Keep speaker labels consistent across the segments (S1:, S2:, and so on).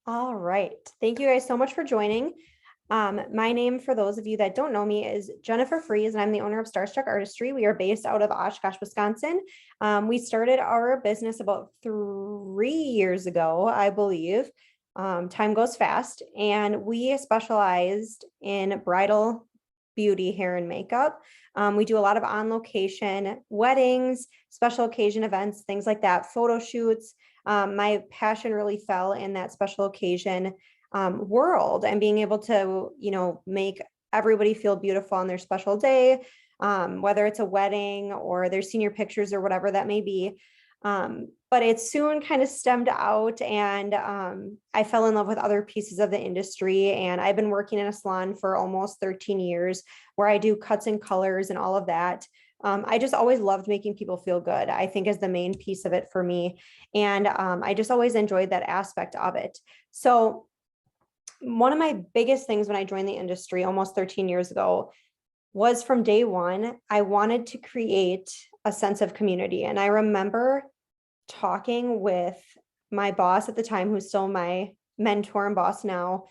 S1: All right. Thank you guys so much for joining. My name, for those of you that don't know me, is Jennifer Fries, and I'm the owner of Starstruck Artistry. We are based out of Oshkosh, Wisconsin. We started our business about 3 years ago, I believe. Time goes fast, and we specialized in bridal beauty, hair, and makeup. We do a lot of on location weddings, special occasion events, things like that, photo shoots. My passion really fell in that special occasion world and being able to, make everybody feel beautiful on their special day, whether it's a wedding or their senior pictures or whatever that may be. But it soon kind of stemmed out, and I fell in love with other pieces of the industry. And I've been working in a salon for almost 13 years where I do cuts and colors and all of that. I just always loved making people feel good, I think is the main piece of it for me. And I just always enjoyed that aspect of it. So one of my biggest things when I joined the industry almost 13 years ago was from day one, I wanted to create a sense of community. And I remember talking with my boss at the time, who's still my mentor and boss now,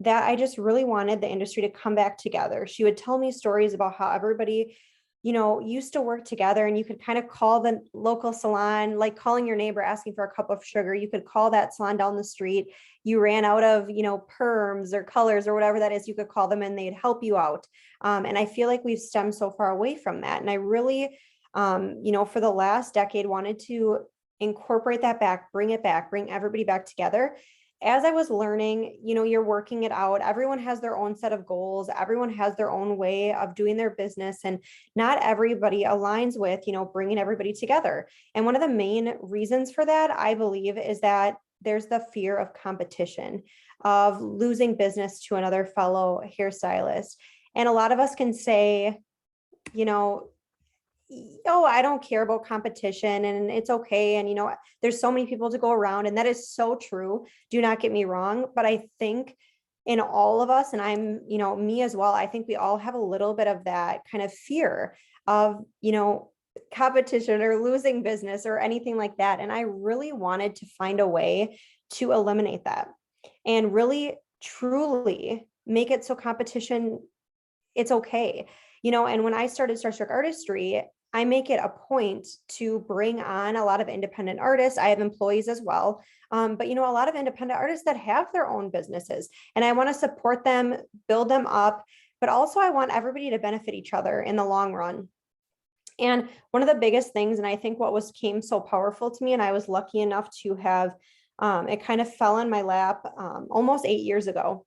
S1: that I just really wanted the industry to come back together. She would tell me stories about how everybody, used to work together, and you could kind of call the local salon, like calling your neighbor asking for a cup of sugar. You could call that salon down the street. You ran out of, perms or colors or whatever that is, you could call them and they'd help you out. And I feel like we've stemmed so far away from that. And I really, for the last decade wanted to incorporate that back, bring everybody back together. As I was learning, you're working it out. Everyone has their own set of goals. Everyone has their own way of doing their business, and not everybody aligns with, bringing everybody together. And one of the main reasons for that, I believe, is that there's the fear of competition, of losing business to another fellow hairstylist. And a lot of us can say, you know, oh, I don't care about competition and it's okay. And, there's so many people to go around. And that is so true. Do not get me wrong. But I think in all of us, and I'm, me as well, I think we all have a little bit of that kind of fear of, competition or losing business or anything like that. And I really wanted to find a way to eliminate that and really, truly make it so competition, it's okay. And when I started Starstruck Artistry, I make it a point to bring on a lot of independent artists. I have employees as well. But a lot of independent artists that have their own businesses, and I want to support them, build them up, but also I want everybody to benefit each other in the long run. And one of the biggest things, and I think what came so powerful to me, and I was lucky enough to have, it kind of fell in my lap almost 8 years ago.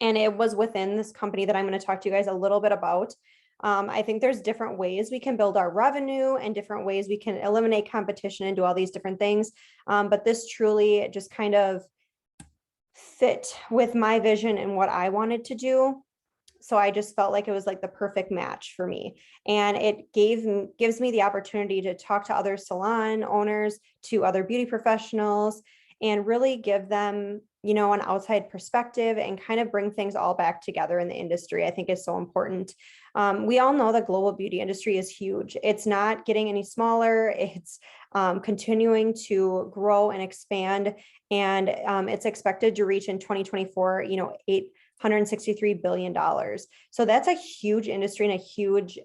S1: And it was within this company that I'm going to talk to you guys a little bit about. I think there's different ways we can build our revenue and different ways we can eliminate competition and do all these different things. But this truly just kind of fit with my vision and what I wanted to do. So I just felt like it was like the perfect match for me. And it gives me the opportunity to talk to other salon owners, to other beauty professionals, and really give them, an outside perspective and kind of bring things all back together in the industry. I think is so important. We all know the global beauty industry is huge. It's not getting any smaller. It's continuing to grow and expand. And it's expected to reach in 2024, $863 billion. So that's a huge industry and a huge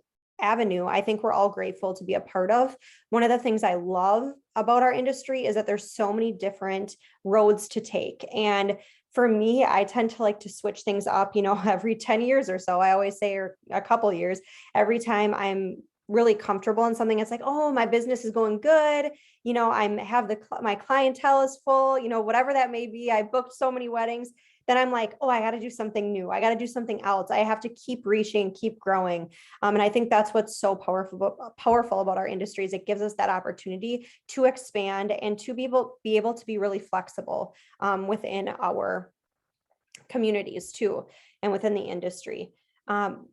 S1: avenue I think we're all grateful to be a part of. One of the things I love about our industry is that there's so many different roads to take. And for me, I tend to like to switch things up, every 10 years or so. I always say, or a couple years, every time I'm really comfortable in something, it's like, oh, my business is going good. My clientele is full, whatever that may be. I booked so many weddings. Then I'm like, oh, I got to do something new. I got to do something else. I have to keep reaching, keep growing. And I think that's what's so powerful about our industry is it gives us that opportunity to expand and to be able to be really flexible within our communities too, and within the industry. One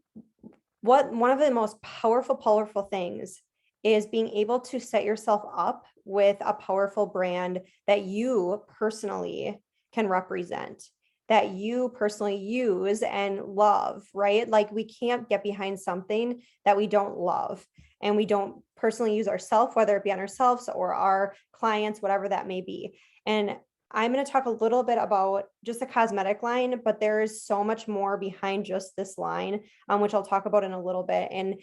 S1: of the most powerful things is being able to set yourself up with a powerful brand that you personally can represent, that you personally use and love, right? Like we can't get behind something that we don't love and we don't personally use ourselves, whether it be on ourselves or our clients, whatever that may be. And I'm going to talk a little bit about just the cosmetic line, but there's so much more behind just this line, which I'll talk about in a little bit. And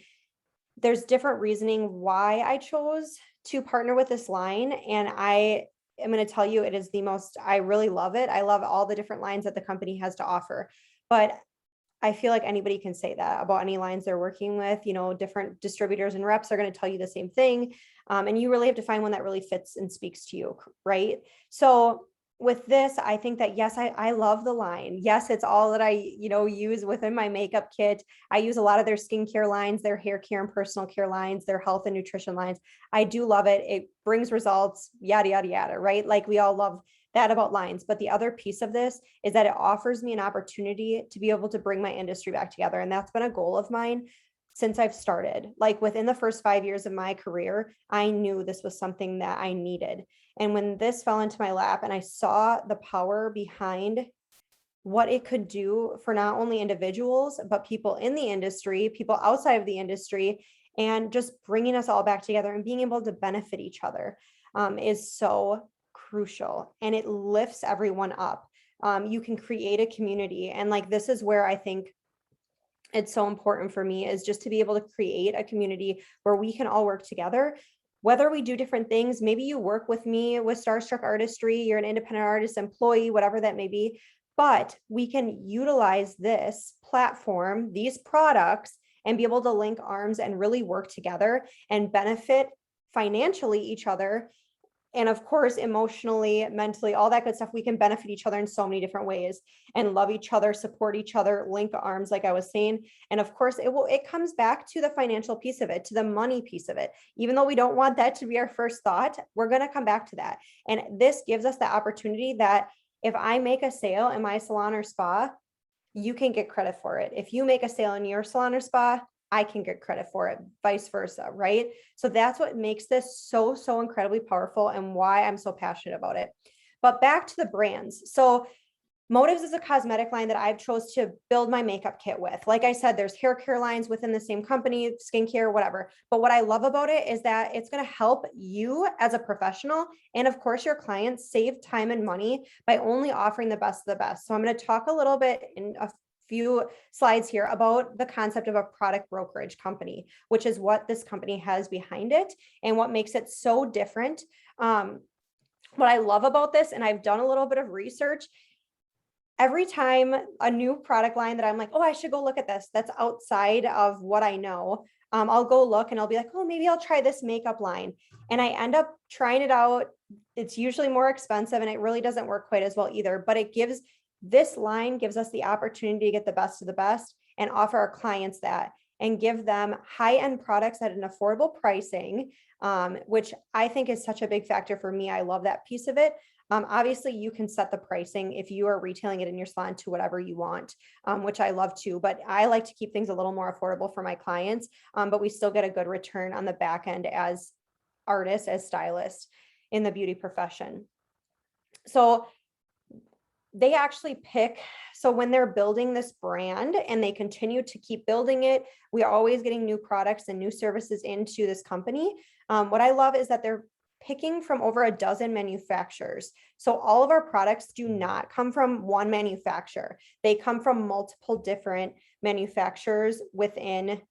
S1: there's different reasoning why I chose to partner with this line. And I am going to tell you, it is the most, I really love it. I love all the different lines that the company has to offer. But I feel like anybody can say that about any lines they're working with. Different distributors and reps are going to tell you the same thing. And you really have to find one that really fits and speaks to you, right? So with this, I think that, yes, I love the line. Yes, it's all that I, use within my makeup kit. I use a lot of their skincare lines, their hair care and personal care lines, their health and nutrition lines. I do love it. It brings results, yada, yada, yada, right? Like we all love that about lines. But the other piece of this is that it offers me an opportunity to be able to bring my industry back together. And that's been a goal of mine since I've started. Like within the first 5 years of my career, I knew this was something that I needed. And when this fell into my lap and I saw the power behind what it could do for not only individuals, but people in the industry, people outside of the industry, and just bringing us all back together and being able to benefit each other is so crucial, and it lifts everyone up. You can create a community, and like this is where I think it's so important for me, is just to be able to create a community where we can all work together. Whether we do different things, maybe you work with me with Starstruck Artistry, you're an independent artist employee, whatever that may be, but we can utilize this platform, these products, and be able to link arms and really work together and benefit financially each other. And of course, emotionally, mentally, all that good stuff. We can benefit each other in so many different ways and love each other, support each other, link arms, like I was saying. And of course, it comes back to the financial piece of it, to the money piece of it. Even though we don't want that to be our first thought, we're going to come back to that. And this gives us the opportunity that if I make a sale in my salon or spa, you can get credit for it. If you make a sale in your salon or spa, I can get credit for it, vice versa, right? So that's what makes this so, so incredibly powerful and why I'm so passionate about it. But back to the brands. So Motives is a cosmetic line that I've chose to build my makeup kit with. Like I said, there's hair care lines within the same company, skincare, whatever. But what I love about it is that it's going to help you as a professional and of course your clients save time and money by only offering the best of the best. So I'm going to talk a little bit in a few slides here about the concept of a product brokerage company, which is what this company has behind it and what makes it so different. What I love about this, and I've done a little bit of research, every time a new product line that I'm like, oh, I should go look at this, that's outside of what I know, I'll go look and I'll be like, oh, maybe I'll try this makeup line. And I end up trying it out. It's usually more expensive and it really doesn't work quite as well either, but this line gives us the opportunity to get the best of the best and offer our clients that and give them high-end products at an affordable pricing, which I think is such a big factor for me. I love that piece of it. Obviously, you can set the pricing if you are retailing it in your salon to whatever you want, which I love too. But I like to keep things a little more affordable for my clients, but we still get a good return on the back end as artists, as stylists in the beauty profession. So they actually pick, so when they're building this brand and they continue to keep building it, we are always getting new products and new services into this company. What I love is that they're picking from over a dozen manufacturers. So all of our products do not come from one manufacturer. They come from multiple different manufacturers within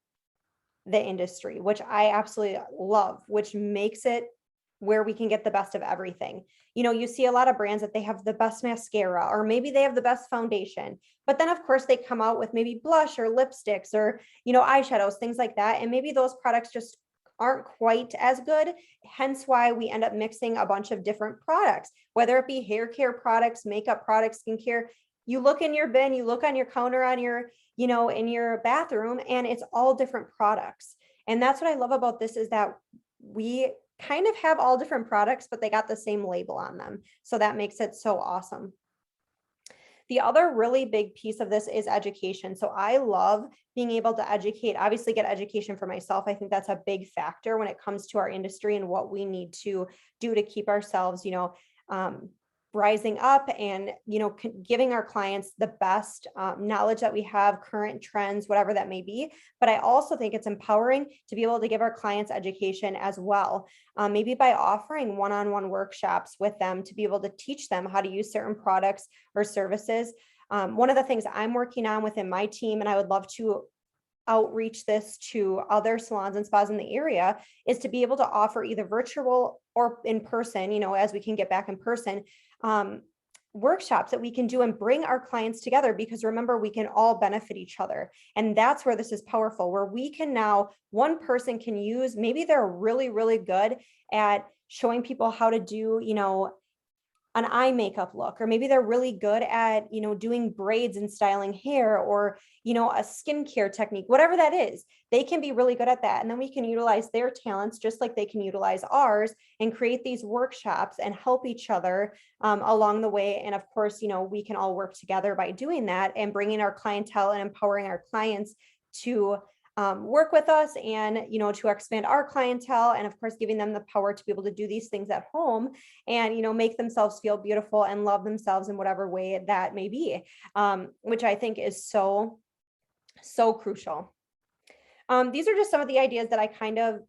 S1: the industry, which I absolutely love, which makes it where we can get the best of everything. You see a lot of brands that they have the best mascara, or maybe they have the best foundation, but then of course they come out with maybe blush or lipsticks or, eyeshadows, things like that. And maybe those products just aren't quite as good. Hence why we end up mixing a bunch of different products, whether it be hair care products, makeup products, skincare. You look in your bin, you look on your counter on your, in your bathroom, and it's all different products. And that's what I love about this, is that we kind of have all different products, but they got the same label on them. So that makes it so awesome. The other really big piece of this is education. So I love being able to educate, obviously get education for myself. I think that's a big factor when it comes to our industry and what we need to do to keep ourselves, rising up and, giving our clients the best knowledge that we have, current trends, whatever that may be. But I also think it's empowering to be able to give our clients education as well. Maybe by offering one-on-one workshops with them to be able to teach them how to use certain products or services. One of the things I'm working on within my team, and I would love to outreach this to other salons and spas in the area, is to be able to offer either virtual or in person, as we can get back in person, workshops that we can do and bring our clients together, because remember, we can all benefit each other. And that's where this is powerful, where we can now, one person can use, maybe they're really, really good at showing people how to do, an eye makeup look, or maybe they're really good at, doing braids and styling hair, or, a skincare technique, whatever that is, they can be really good at that. And then we can utilize their talents just like they can utilize ours, and create these workshops and help each other along the way. And of course, we can all work together by doing that and bringing our clientele and empowering our clients to work with us, and to expand our clientele, and of course giving them the power to be able to do these things at home, and make themselves feel beautiful and love themselves in whatever way that may be, which I think is so crucial. These are just some of the ideas that I kind of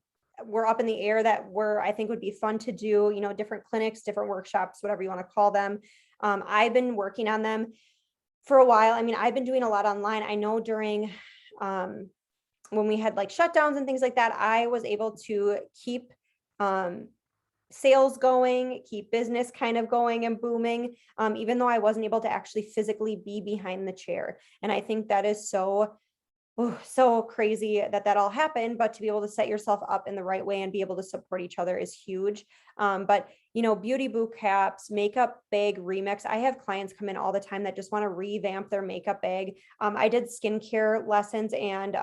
S1: were up in the air that I think would be fun to do, different clinics, different workshops, whatever you want to call them. I've been working on them for a while. I mean, I've been doing a lot online. I know during when we had like shutdowns and things like that, I was able to keep sales going, keep business kind of going and booming, even though I wasn't able to actually physically be behind the chair. And I think that is so crazy that all happened, but to be able to set yourself up in the right way and be able to support each other is huge. But beauty boot camps, makeup bag remix. I have clients come in all the time that just want to revamp their makeup bag. I did skincare lessons and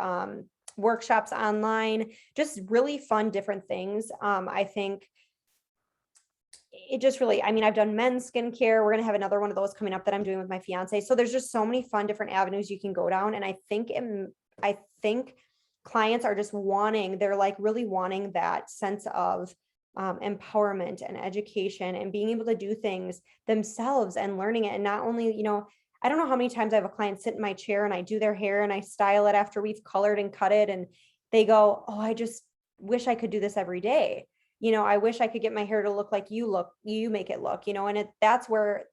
S1: workshops online, just really fun, different things. I think it just really, I've done men's skincare. We're going to have another one of those coming up that I'm doing with my fiance. So there's just so many fun, different avenues you can go down. And I think clients are just they're like really wanting that sense of empowerment and education, and being able to do things themselves and learning it. And not only, I don't know how many times I have a client sit in my chair and I do their hair and I style it after we've colored and cut it, and they go, "Oh, I just wish I could do this every day. I wish I could get my hair to look like you make it look, and that's where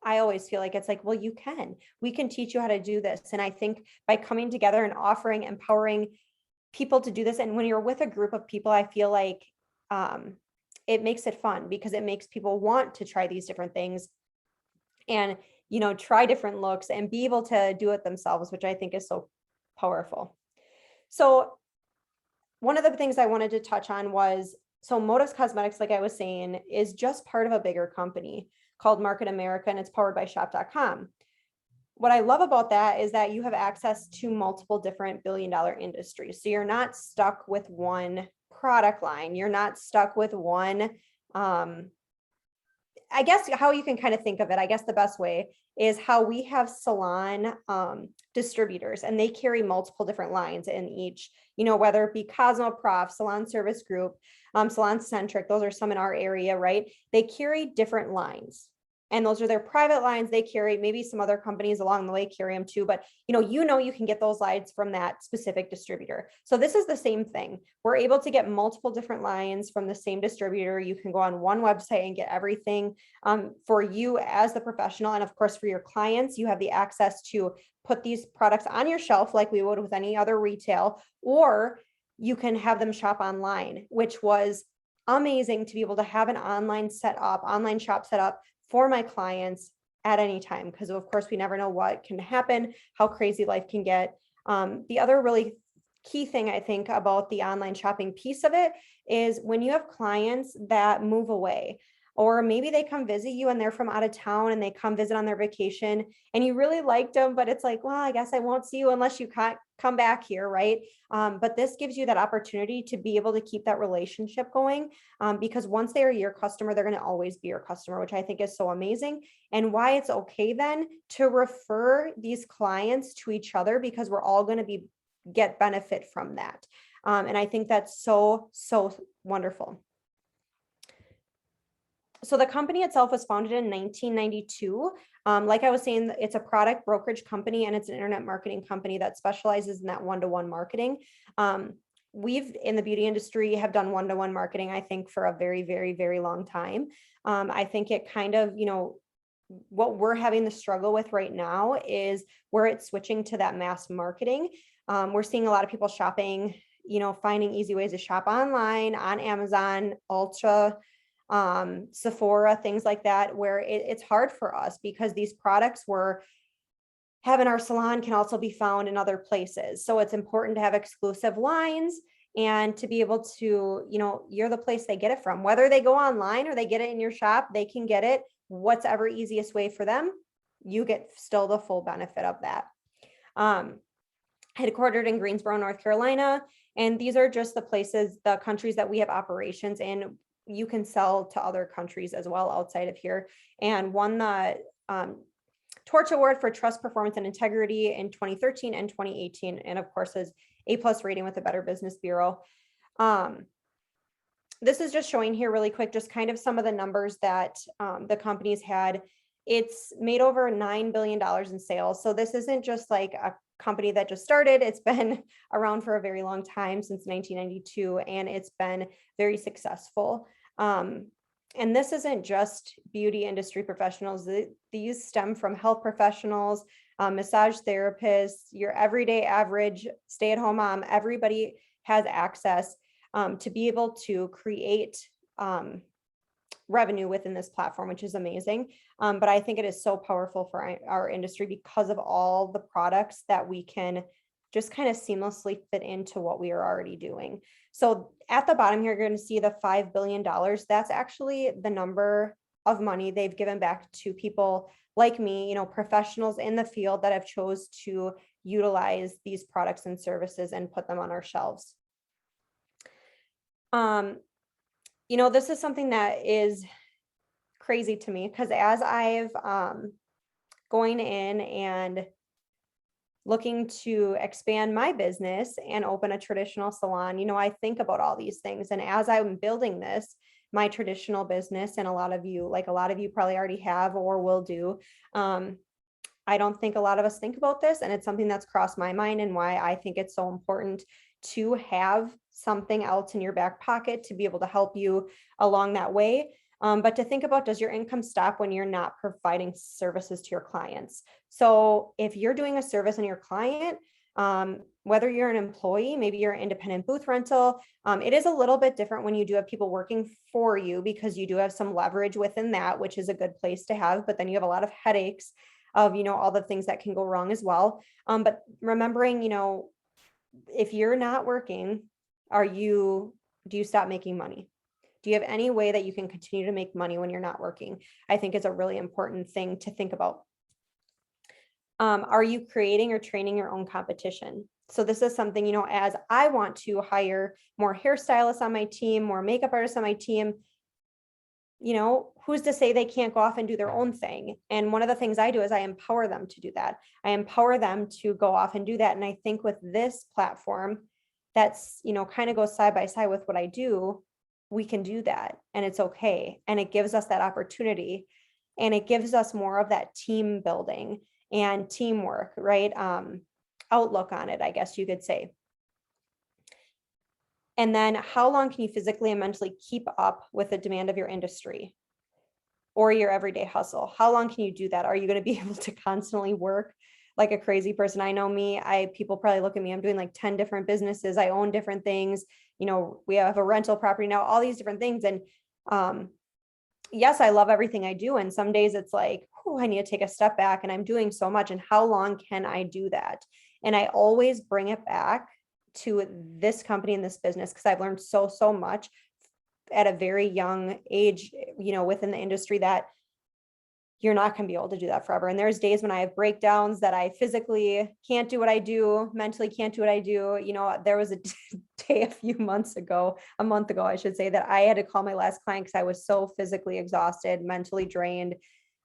S1: I always feel like it's like, well, we can teach you how to do this." And I think by coming together and offering, empowering people to do this, and when you're with a group of people, I feel like it makes it fun, because it makes people want to try these different things and, try different looks and be able to do it themselves, which I think is so powerful. So one of the things I wanted to touch on was, so Motives Cosmetics, like I was saying, is just part of a bigger company called Market America, and it's powered by shop.com. What I love about that is that you have access to multiple different billion-dollar industries. So you're not stuck with one product line. You're not stuck with one, I guess how you can kind of think of it, I guess the best way is how we have salon distributors, and they carry multiple different lines in each, whether it be Cosmoprof, Salon Service Group, Salon Centric, those are some in our area, right? They carry different lines. And those are their private lines they carry. Maybe some other companies along the way carry them too, but you can get those lines from that specific distributor. So this is the same thing. We're able to get multiple different lines from the same distributor. You can go on one website and get everything for you as the professional. And of course, for your clients, you have the access to put these products on your shelf like we would with any other retail, or you can have them shop online, which was amazing to be able to have an online shop set up for my clients at any time, because of course we never know what can happen, how crazy life can get. The other really key thing I think about the online shopping piece of it is when you have clients that move away, or maybe they come visit you and they're from out of town and they come visit on their vacation and you really liked them, but it's like, well, I guess I won't see you unless you come back here, right? But this gives you that opportunity to be able to keep that relationship going, because once they are your customer, they're going to always be your customer, which I think is so amazing. And why it's okay then to refer these clients to each other, because we're all going to get benefit from that. And I think that's so wonderful. So the company itself was founded in 1992. Like I was saying, it's a product brokerage company and it's an internet marketing company that specializes in that one-to-one marketing. We've in the beauty industry have done one-to-one marketing, I think, for a very, very, very long time. I think it kind of, what we're having the struggle with right now is where it's switching to that mass marketing. We're seeing a lot of people shopping, finding easy ways to shop online, on Amazon, Ulta, Sephora, things like that, where it's hard for us because these products we're having our salon can also be found in other places. So it's important to have exclusive lines and to be able to, you're the place they get it from. Whether they go online or they get it in your shop, they can get it whatever easiest way for them. You get still the full benefit of that. Headquartered in Greensboro, North Carolina. And these are just the places, the countries that we have operations in. You can sell to other countries as well outside of here, and won the Torch Award for Trust, Performance, and Integrity in 2013 and 2018, and of course is A+ rating with the Better Business Bureau. This is just showing here really quick, just kind of some of the numbers that the company's had. It's made over $9 billion in sales. So this isn't just like a company that just started. It's been around for a very long time, since 1992, and it's been very successful. And this isn't just beauty industry professionals. These stem from health professionals, massage therapists, your everyday average stay-at-home mom. Everybody has access to be able to create revenue within this platform, which is amazing. But I think it is so powerful for our industry because of all the products that we can just kind of seamlessly fit into what we are already doing. So at the bottom here, you're going to see the $5 billion. That's actually the number of money they've given back to people like me, professionals in the field that have chose to utilize these products and services and put them on our shelves. This is something that is crazy to me, because as I've going in and looking to expand my business and open a traditional salon, I think about all these things. And as I'm building this, my traditional business, and a lot of you probably already have or will do, I don't think a lot of us think about this. And it's something that's crossed my mind, and why I think it's so important to have something else in your back pocket to be able to help you along that way. But to think about, does your income stop when you're not providing services to your clients? So if you're doing a service on your client, whether you're an employee, maybe you're an independent booth rental, it is a little bit different when you do have people working for you, because you do have some leverage within that, which is a good place to have. But then you have a lot of headaches of, all the things that can go wrong as well. But remembering, if you're not working, do you stop making money? Do you have any way that you can continue to make money when you're not working? I think is a really important thing to think about. Are you creating or training your own competition? So this is something, as I want to hire more hairstylists on my team, more makeup artists on my team, who's to say they can't go off and do their own thing? And one of the things I do is I empower them to do that. I empower them to go off and do that. And I think with this platform, that's, kind of goes side by side with what I do, we can do that, and it's okay. And it gives us that opportunity, and it gives us more of that team building and teamwork, right? Outlook on it, I guess you could say. And then how long can you physically and mentally keep up with the demand of your industry or your everyday hustle? How long can you do that? Are you going to be able to constantly work like a crazy person? I know me, people probably look at me, I'm doing like 10 different businesses. I own different things. We have a rental property now, all these different things. And yes, I love everything I do. And some days it's like, oh, I need to take a step back, and I'm doing so much. And how long can I do that? And I always bring it back to this company and this business, because I've learned so much at a very young age, within the industry, that you're not going to be able to do that forever. And there's days when I have breakdowns that I physically can't do what I do, mentally can't do what I do. There was a day a month ago, I should say, that I had to call my last client because I was so physically exhausted, mentally drained.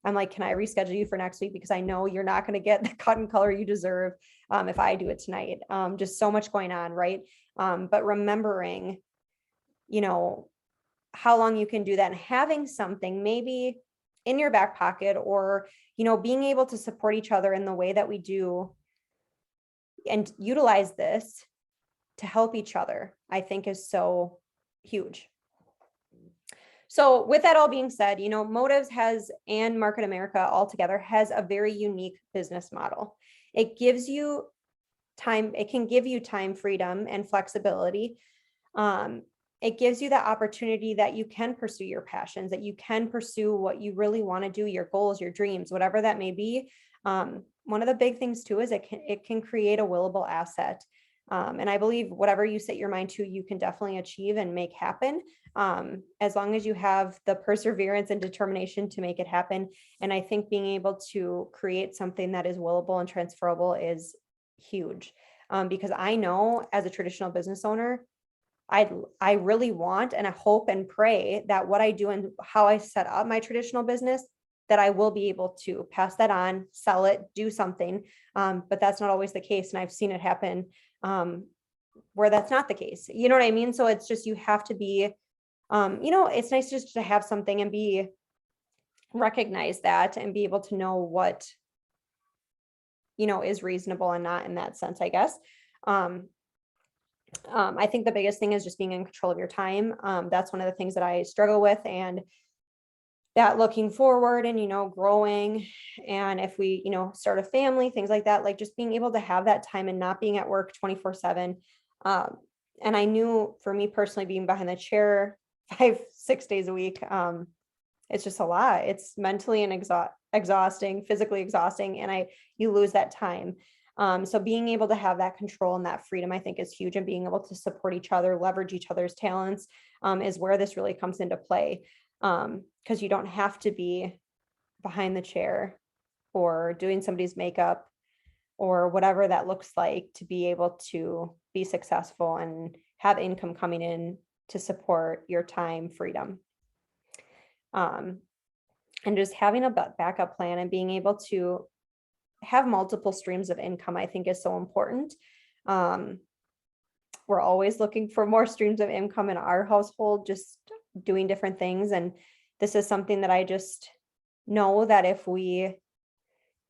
S1: I'm like, can I reschedule you for next week? Because I know you're not going to get the cut and color you deserve if I do it tonight. Just so much going on, right? But remembering, how long you can do that, and having something maybe in your back pocket, or, being able to support each other in the way that we do and utilize this to help each other, I think is so huge. So with that all being said, Motives and Market America altogether has a very unique business model. It gives you time, it can give you time freedom and flexibility. It gives you the opportunity that you can pursue your passions, that you can pursue what you really want to do, your goals, your dreams, whatever that may be. One of the big things too is it can create a willable asset. And I believe whatever you set your mind to, you can definitely achieve and make happen, as long as you have the perseverance and determination to make it happen. And I think being able to create something that is willable and transferable is huge, because I know as a traditional business owner, I really want and I hope and pray that what I do and how I set up my traditional business, that I will be able to pass that on, sell it, do something. But that's not always the case. And I've seen it happen where that's not the case. You know what I mean? So it's just, you have to be, it's nice just to have something and recognize that and be able to know what, is reasonable and not, in that sense, I guess. I think the biggest thing is just being in control of your time. That's one of the things that I struggle with, and that looking forward and, growing. And if we, start a family, things like that, like just being able to have that time and not being at work 24/7. And I knew for me personally, being behind the chair 5-6 days a week, it's just a lot. It's mentally and exhausting, physically exhausting, and you lose that time. So being able to have that control and that freedom, I think, is huge, and being able to support each other, leverage each other's talents, is where this really comes into play. Because you don't have to be behind the chair or doing somebody's makeup or whatever that looks like to be able to be successful and have income coming in to support your time freedom. And just having a backup plan and being able to have multiple streams of income, I think, is so important. We're always looking for more streams of income in our household, just doing different things. And this is something that I just know that if we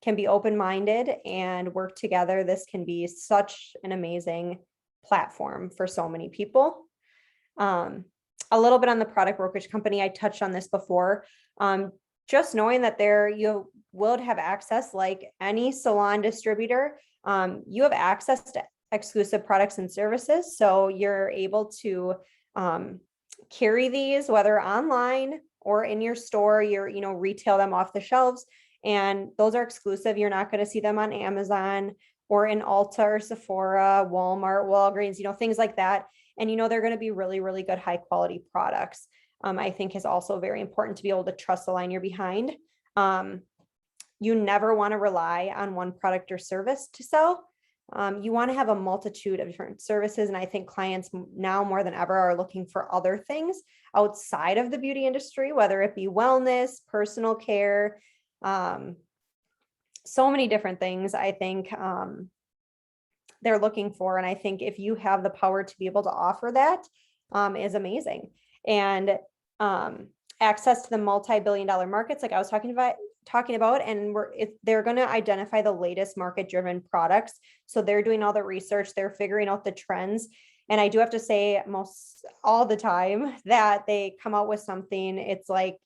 S1: can be open-minded and work together, this can be such an amazing platform for so many people. A little bit on the product brokerage company, I touched on this before. Just knowing that you will have access, like any salon distributor, you have access to exclusive products and services. So you're able to carry these, whether online or in your store, retail them off the shelves. And those are exclusive. You're not going to see them on Amazon or in Ulta or Sephora, Walmart, Walgreens, things like that. And, they're going to be really, really good, high quality products. I think is also very important to be able to trust the line you're behind. You never want to rely on one product or service to sell. You want to have a multitude of different services. And I think clients now more than ever are looking for other things outside of the beauty industry, whether it be wellness, personal care, so many different things I think they're looking for. And I think if you have the power to be able to offer that, is amazing. And access to the multi-billion-dollar markets, like I was talking about, and they're going to identify the latest market-driven products. So they're doing all the research, they're figuring out the trends. And I do have to say, most all the time that they come out with something, it's like,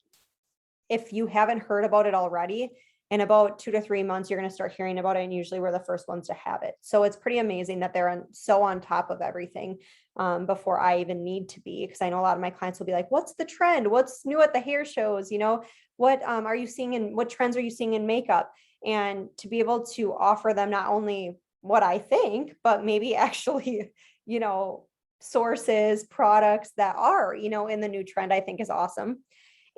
S1: if you haven't heard about it already, in about 2 to 3 months, you're going to start hearing about it. And usually we're the first ones to have it. So it's pretty amazing that they're so on top of everything before I even need to be, because I know a lot of my clients will be like, what's the trend? What's new at the hair shows? What are you seeing and what trends are you seeing in makeup? And to be able to offer them not only what I think, but maybe actually, sources, products that are, in the new trend, I think is awesome.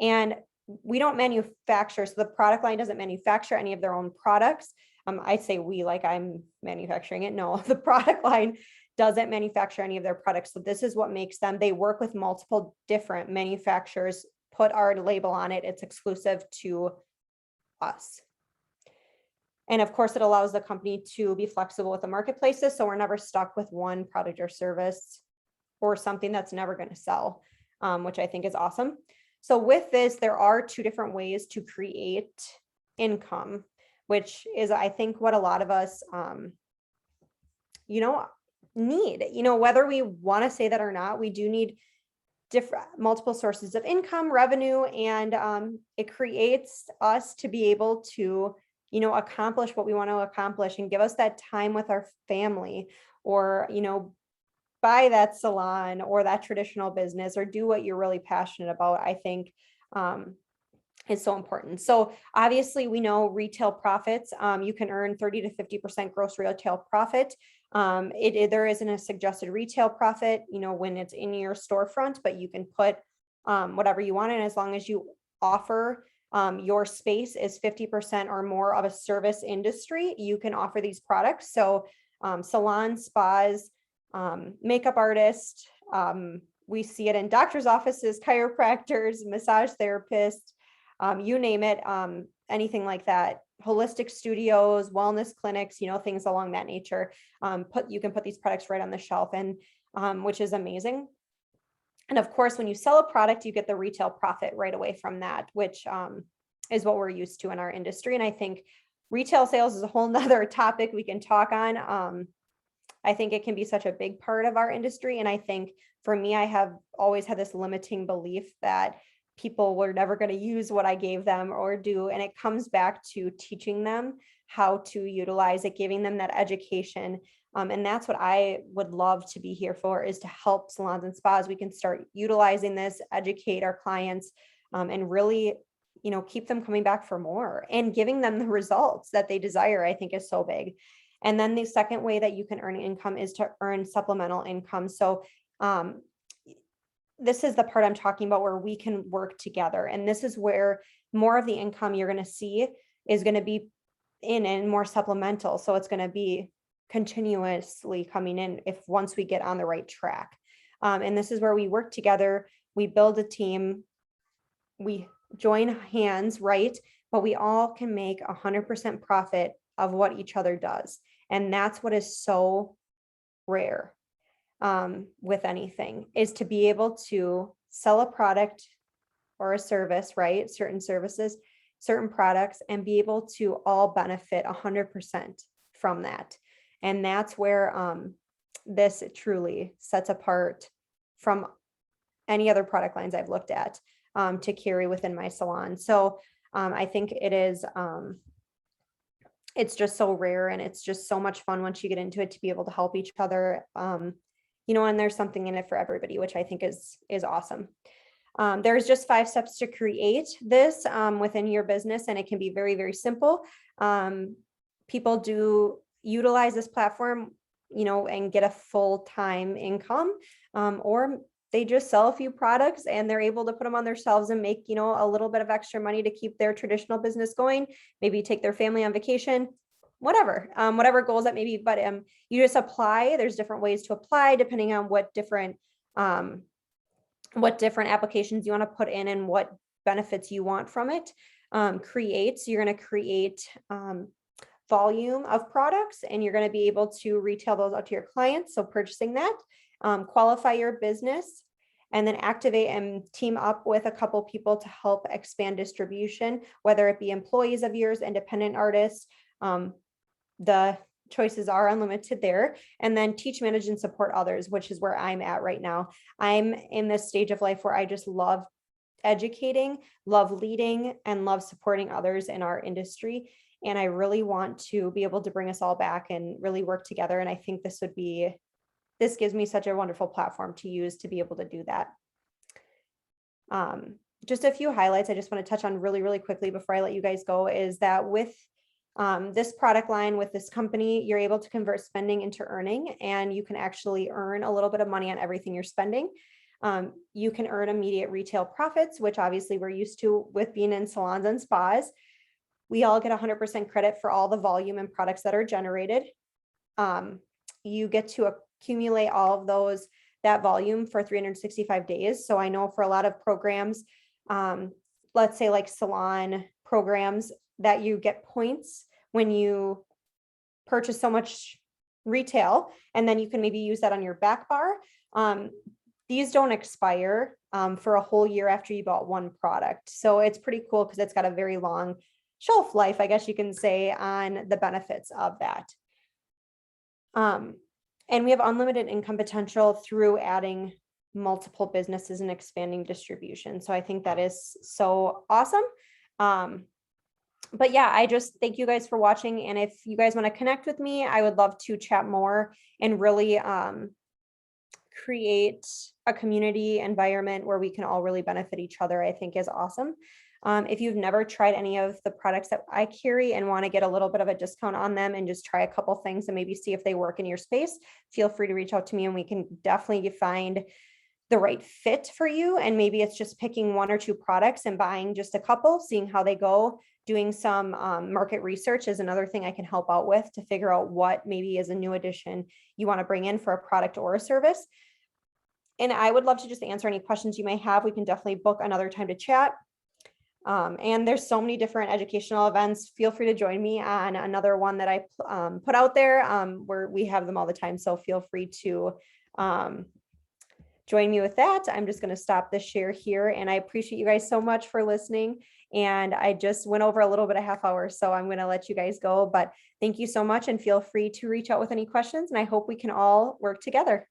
S1: And we don't manufacture, so the product line doesn't manufacture any of their own products. I say we, like I'm manufacturing it. No, the product line doesn't manufacture any of their products. So this is what makes them, they work with multiple different manufacturers, put our label on it. It's exclusive to us. And of course, it allows the company to be flexible with the marketplaces. So we're never stuck with one product or service or something that's never going to sell. which I think is awesome. So with this, there are two different ways to create income, which is, I think, what a lot of us, need, whether we want to say that or not, we do need different multiple sources of income, revenue, and it creates us to be able to, accomplish what we want to accomplish and give us that time with our family, or, buy that salon or that traditional business, or do what you're really passionate about, I think, is so important. So obviously we know retail profits, you can earn 30 to 50% gross retail profit. There isn't a suggested retail profit, when it's in your storefront, but you can put whatever you want in, as long as you offer your space is 50% or more of a service industry, you can offer these products. So salons, spas, makeup artists, we see it in doctors' offices, chiropractors, massage therapists, you name it, anything like that, holistic studios, wellness clinics, things along that nature. You can put these products right on the shelf, and which is amazing. And of course, when you sell a product, you get the retail profit right away from that, which is what we're used to in our industry. And I think retail sales is a whole nother topic we can talk on. I think it can be such a big part of our industry. And I think for me, I have always had this limiting belief that people were never going to use what I gave them or do. And it comes back to teaching them how to utilize it, giving them that education. And that's what I would love to be here for, is to help salons and spas. We can start utilizing this, educate our clients, and really, keep them coming back for more, and giving them the results that they desire, I think is so big. And then the second way that you can earn income is to earn supplemental income. So this is the part I'm talking about, where we can work together. And this is where more of the income you're going to see is going to be in and more supplemental. So it's going to be continuously coming in once we get on the right track. And this is where we work together. We build a team, we join hands, right? But we all can make 100% profit of what each other does. And that's what is so rare with anything, is to be able to sell a product or a service, right? Certain services, certain products, and be able to all benefit 100% from that. And that's where this truly sets apart from any other product lines I've looked at to carry within my salon. So I think it is, it's just so rare, and it's just so much fun once you get into it to be able to help each other. And there's something in it for everybody, which I think is awesome. There's just 5 steps to create this within your business, and it can be very, very simple. People do utilize this platform, and get a full-time income, or they just sell a few products and they're able to put them on their shelves and make, a little bit of extra money to keep their traditional business going, maybe take their family on vacation, whatever goals that may be. But you just apply. There's different ways to apply depending on what different applications you want to put in and what benefits you want from it. So you're going to create volume of products, and you're going to be able to retail those out to your clients. So purchasing that, qualify your business, and then activate and team up with a couple people to help expand distribution, whether it be employees of yours, independent artists. The choices are unlimited there. And then teach, manage, and support others, which is where I'm at right now. I'm in this stage of life where I just love educating, love leading, and love supporting others in our industry. And I really want to be able to bring us all back and really work together. And I think this gives me such a wonderful platform to use to be able to do that. Just a few highlights I just want to touch on really, really quickly before I let you guys go, is that with this product line, with this company, you're able to convert spending into earning, and you can actually earn a little bit of money on everything you're spending. You can earn immediate retail profits, which obviously we're used to with being in salons and spas. We all get 100% credit for all the volume and products that are generated. You get to accumulate all of that volume for 365 days. So I know for a lot of programs, let's say like salon programs, that you get points when you purchase so much retail, and then you can maybe use that on your back bar. these don't expire for a whole year after you bought one product. So it's pretty cool because it's got a very long shelf life, I guess you can say, on the benefits of that. And we have unlimited income potential through adding multiple businesses and expanding distribution. So I think that is so awesome. But yeah, I just thank you guys for watching. And if you guys want to connect with me, I would love to chat more and really create a community environment where we can all really benefit each other, I think is awesome. If you've never tried any of the products that I carry and want to get a little bit of a discount on them and just try a couple things and maybe see if they work in your space, feel free to reach out to me and we can definitely find the right fit for you. And maybe it's just picking one or two products and buying just a couple, seeing how they go. Doing some market research is another thing I can help out with to figure out what maybe is a new addition you want to bring in for a product or a service. And I would love to just answer any questions you may have. We can definitely book another time to chat. And there's so many different educational events. Feel free to join me on another one that I put out there where we have them all the time. So feel free to join me with that. I'm just going to stop the share here. And I appreciate you guys so much for listening. And I just went over a little bit of half hour, so I'm going to let you guys go. But thank you so much and feel free to reach out with any questions. And I hope we can all work together.